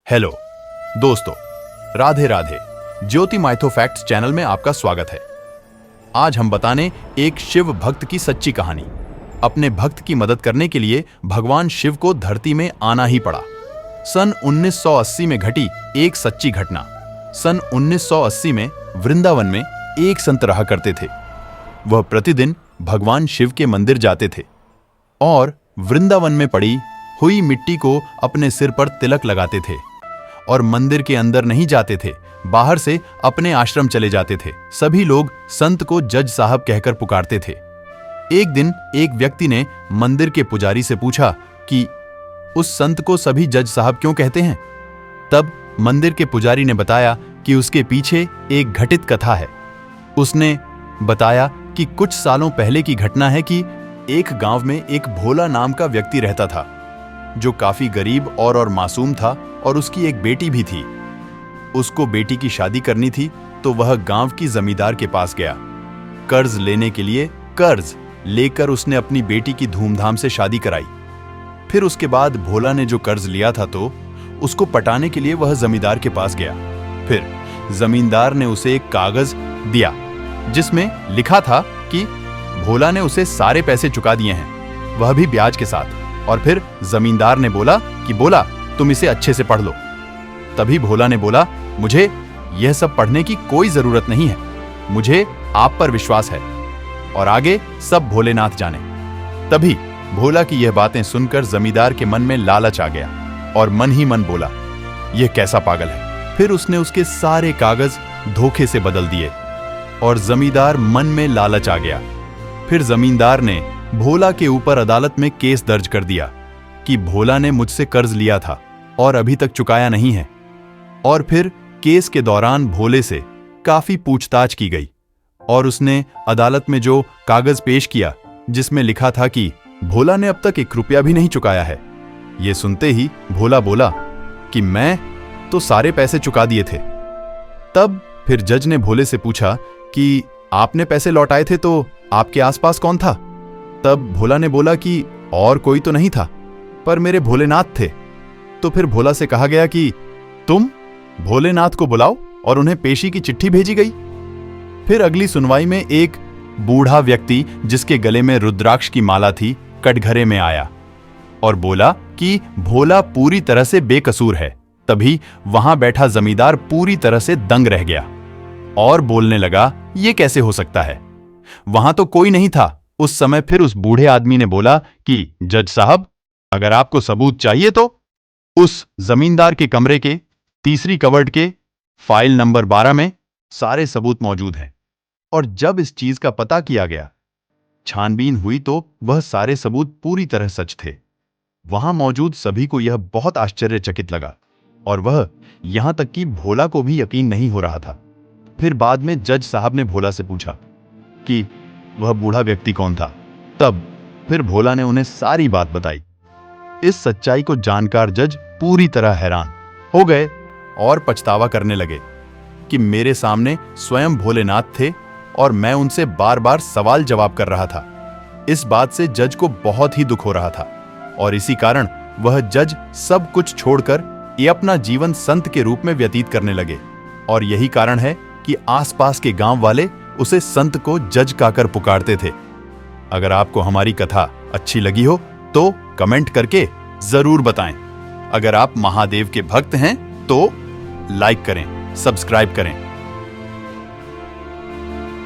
Hello दोस्तों, राधे राधे। ज्योति mytho facts channel में आपका स्वागत है। आज हम बताने एक शिव भक्त की सच्ची कहानी। अपने भक्त की मदद करने के लिए भगवान शिव को धरती में आना ही पड़ा। सन 1980 में घटी एक सच्ची घटना। सन 1980 में वृंदावन में एक संत रहा करते थे। वह प्रतिदिन भगवान शिव के मंदिर जाते थे और वृंदावन में पड़ी हुई मिट्टी को अपने सिर पर तिलक लगाते थे और मंदिर के अंदर नहीं जाते थे, बाहर से अपने आश्रम चले जाते थे। सभी लोग संत को जज साहब कहकर पुकारते थे। एक दिन एक व्यक्ति ने मंदिर के पुजारी से पूछा कि उस संत को सभी जज साहब क्यों कहते हैं। तब मंदिर के पुजारी ने बताया कि उसके पीछे एक घटित कथा है। उसने बताया कि कुछ सालों पहले की घटना है कि एक गांव में एक भोला नाम का व्यक्ति रहता था, जो काफी गरीब और मासूम था, और उसकी एक बेटी भी थी। उसको बेटी की शादी करनी थी तो वह गांव की जमींदार के पास गया। कर्ज लेने के लिए कर्ज लेकर उसने अपनी बेटी की धूमधाम से शादी कराई। फिर उसके बाद भोला ने जो कर्ज लिया था तो उसको पटाने के लिए वह जमींदार के पास गया। फिर जमींदार ने उसे एक कागज दिया जिसमें लिखा था कि भोला ने उसे सारे पैसे चुका दिए हैं, वह भी ब्याज के साथ। और फिर जमींदार ने बोला कि बोला तुम इसे अच्छे से पढ़ लो। तभी भोला ने बोला, मुझे यह सब पढ़ने की कोई जरूरत नहीं है, मुझे आप पर विश्वास है और आगे सब भोलेनाथ जाने। तभी भोला की यह बातें सुनकर जमींदार के मन में लालच आ गया और मन ही मन बोला, यह कैसा पागल है। फिर उसने उसके सारे कागज धोखे से बदल दिए और जमींदार मन में लालच आ गया। फिर जमींदार ने भोला के ऊपर अदालत में केस दर्ज कर दिया कि भोला ने मुझसे कर्ज लिया था और अभी तक चुकाया नहीं है। और फिर केस के दौरान भोले से काफी पूछताछ की गई और उसने अदालत में जो कागज पेश किया जिसमें लिखा था कि भोला ने अब तक 1 रुपया भी नहीं चुकाया है। यह सुनते ही भोला बोला कि मैं तो सारे पैसे चुका दिए थे। तब फिर जज ने भोले से पूछा कि आपने पैसे लौटाए थे तो आपके आसपास कौन था। तब भोला ने बोला कि और कोई तो नहीं था, पर मेरे भोलेनाथ थे। तो फिर भोला से कहा गया कि तुम भोलेनाथ को बुलाओ और उन्हें पेशी की चिट्ठी भेजी गई। फिर अगली सुनवाई में एक बूढ़ा व्यक्ति जिसके गले में रुद्राक्ष की माला थी कटघरे में आया और बोला कि भोला पूरी तरह से बेकसूर है। तभी वहां बैठा जमींदार पूरी तरह से दंग रह गया और बोलने लगा, यह कैसे हो सकता है, वहां तो कोई नहीं था उस समय। फिर उस बूढ़े आदमी ने बोला कि जज साहब, अगर आपको सबूत चाहिए तो उस जमींदार के कमरे के तीसरी कबर्ड के फाइल नंबर 12 में सारे सबूत मौजूद हैं। और जब इस चीज का पता किया गया, छानबीन हुई, तो वह सारे सबूत पूरी तरह सच थे। वहां मौजूद सभी को यह बहुत आश्चर्यचकित लगा और वह यहां तक कि भोला को भी यकीन नहीं हो रहा था। फिर बाद में जज साहब ने भोला से पूछा कि वह बूढ़ा व्यक्ति कौन था। तब फिर भोला ने उन्हें सारी बात बताई। इस सच्चाई को जानकर जज पूरी तरह हैरान हो गए और पछतावा करने लगे कि मेरे सामने स्वयं भोलेनाथ थे और मैं उनसे बार बार सवाल जवाब कर रहा था। इस बात से जज को बहुत ही दुख हो रहा था और इसी कारण वह जज सब कुछ छोड़कर ये अपना जीवन संत के रूप में व्यतीत करने लगे। और यही कारण है कि आसपास के गांव वाले उसे संत को जज कहकर पुकारते थे। अगर आपको हमारी कथा अच्छी लगी हो तो कमेंट करके जरूर बताएं। अगर आप महादेव के भक्त हैं तो लाइक करें, सब्सक्राइब करें